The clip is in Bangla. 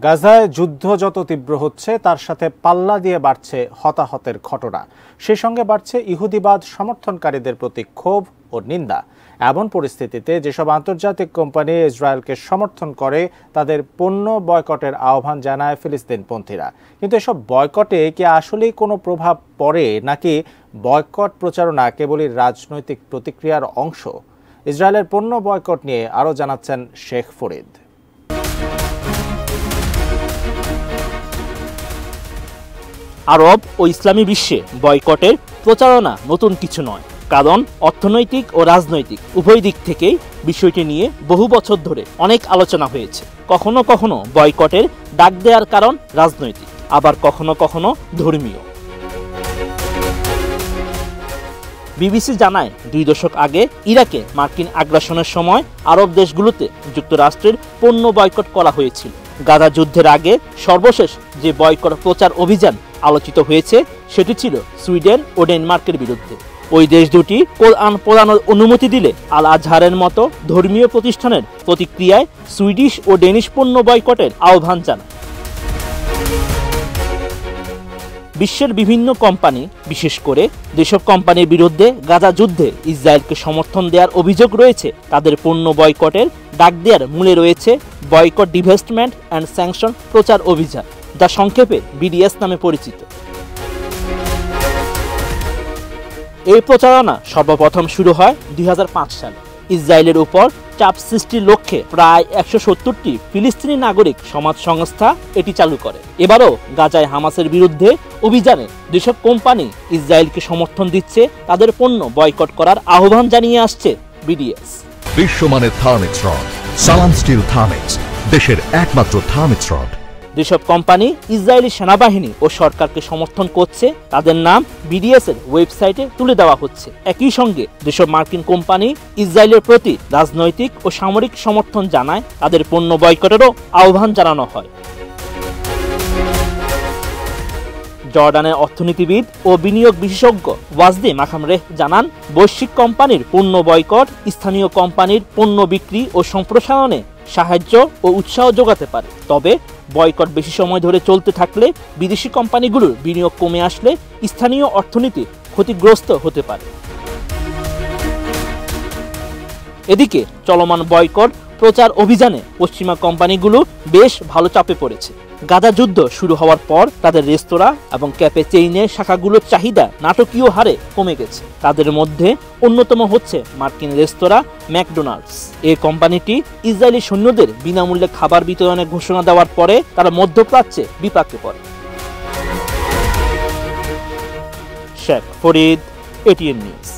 গাজায় যুদ্ধ যত তীব্র হচ্ছে তার সাথে পাল্লা দিয়ে বাড়ছে হতাহতের ঘটনা। সেই সঙ্গে বাড়ছে ইহুদিবাদ সমর্থনকারীদের প্রতি ক্ষোভ ও নিন্দা। এমন পরিস্থিতিতে যেসব আন্তর্জাতিক কোম্পানি ইসরায়েলকে সমর্থন করে তাদের পণ্য বয়কটের আহ্বান জানায় ফিলিস্তিনপন্থীরা। কিন্তু এসব বয়কটে কি আসলেই কোনো প্রভাব পড়ে, নাকি বয়কট প্রচারণা কেবলই রাজনৈতিক প্রতিক্রিয়ার অংশ? ইসরায়েলের পণ্য বয়কট নিয়ে আরও জানাচ্ছেন শেখ ফরিদ। আরব ও ইসলামী বিশ্বে বয়কটের প্রচারণা নতুন কিছু নয়, কারণ অর্থনৈতিক ও রাজনৈতিক উভয় দিক থেকেই বিষয়টি নিয়ে বহু বছর ধরে অনেক আলোচনা হয়েছে। কখনো কখনো বয়কটের ডাক দেওয়ার কারণ রাজনৈতিক, আবার কখনো কখনো ধর্মীয়। বিবিসি জানায় 2 দশক আগে ইরাকে মার্কিন আগ্রাসনের সময় আরব দেশগুলোতে যুক্তরাষ্ট্রের পণ্য বয়কট করা হয়েছিল। গাজা যুদ্ধের আগে সর্বশেষ যে বয়কট প্রচার অভিযান আলোচিত হয়েছে সেটি ছিল সুইডেন ও ডেনমার্কের বিরুদ্ধে। ওই দেশ দুটি কোরআন পড়ানোর অনুমতি দিলে আল আজহারের মতো ধর্মীয় প্রতিষ্ঠানের প্রতিক্রিয়ায় সুইডিশ ও ডেনিশ পণ্য বয়কটের আহ্বান জানায়। বিশ্বের বিভিন্ন কোম্পানি, বিশেষ করে যেসব কোম্পানির বিরুদ্ধে গাজা যুদ্ধে ইসরায়েলকে সমর্থন দেওয়ার অভিযোগ রয়েছে, তাদের পণ্য বয়কটের ডাক দেওয়ার মূলে রয়েছে বয়কট ডিভেস্টমেন্ট অ্যান্ড স্যাংশন প্রচার অভিযান, যা সংক্ষেপে বিডিএস নামে পরিচিত। এই প্রচারণা সর্বপ্রথম শুরু হয় 2005 সালে। ইসরায়েলের উপর চাপ সৃষ্টির লক্ষ্যে প্রায় 170টি ফিলিস্তিনি নাগরিক সমাজ সংস্থা এটি চালু করে। এবারও গাজায় হামাসের বিরুদ্ধে অভিযানে যেসব কোম্পানি ইসরায়েলকে সমর্থন দিচ্ছে তাদের পণ্য বয়কট করার আহ্বান জানিয়ে আসছে বিডিএস। বিশ্বমানের থার্মিক্স রড, সালাম স্টিল থার্মিক্স, দেশের একমাত্র থার্মিক্স রড। যেসব কোম্পানি ইসরায়েলি সেনাবাহিনী ও সরকারকে সমর্থন করছে তাদের নাম বিডিএস এর ওয়েবসাইটে তুলে দেওয়া হচ্ছে। একই সঙ্গে যেসব মার্কিন কোম্পানি ইসরায়েলের প্রতি রাজনৈতিক ও সামরিক সমর্থন জানায় তাদের পণ্য বয়কটেরও আহ্বান জানানো হয়। জর্ডানের অর্থনীতিবিদ ও বিনিয়োগ বিশেষজ্ঞ ওয়াজদি মাখামরেহ জানান, বৈশ্বিক কোম্পানির পণ্য বয়কট স্থানীয় কোম্পানির পণ্য বিক্রি ও সম্প্রসারণে সাহায্য ও উৎসাহ যোগাতে পারে। তবে বয়কট বেশি সময় ধরে চলতে থাকলে বিদেশি কোম্পানিগুলোর বিনিয়োগ কমে আসলে স্থানীয় অর্থনীতি ক্ষতিগ্রস্ত হতে পারে। এদিকে চলমান বয়কট প্রচার অভিযানে পশ্চিমা কোম্পানিগুলো বেশ ভালো চাপে পড়েছে। গাজা যুদ্ধ শুরু হওয়ার পর তাদের রেস্তোরাঁ এবং ক্যাফে চেইনের শাখাগুলোর চাহিদা নাটকীয় হারে কমে গেছে। তাদের মধ্যে অন্যতম হচ্ছে মার্কিন রেস্তোরাঁ ম্যাকডোনাল্ডস। এই কোম্পানিটি ইসরায়েলি সৈন্যদের বিনামূল্যে খাবার বিতরণের ঘোষণা দেওয়ার পরে তারা মধ্যপ্রাচ্যে বিপাকে পড়ে। Sheikh Farid, ATN news.